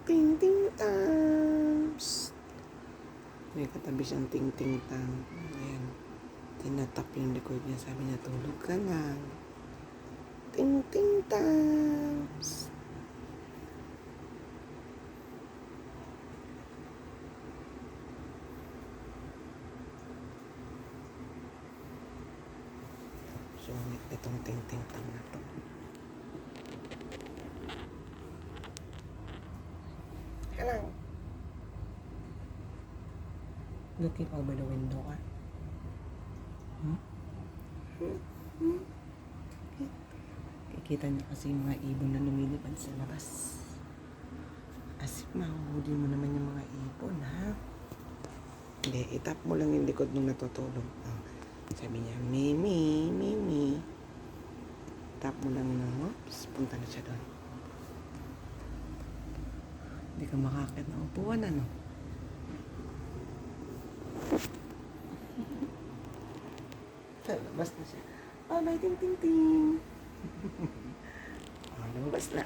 Ting ting tang. Psst. May katabi siyang ting ting tang. Ayan. Tinatap yung likod niya. Sabi niya, tulog ka lang. Ting ting tang. Psst. Sungit itong ting ting tang na to. Hello. Looking over the window ka. Kikita niyo kasi yung mga ibon na lumilipad sa labas. As if mahuhuli mo naman yung mga ibon, ha? Hindi, itap mo lang yung likod nung natutulog. Oh. Sabi niya, Mimi, Mimi. Tap mo lang na, oops, punta na siya doon. Hindi ka makakit na upuan, ano? Labas na siya. Oh, may ting ting ting. Oh, lumabas na.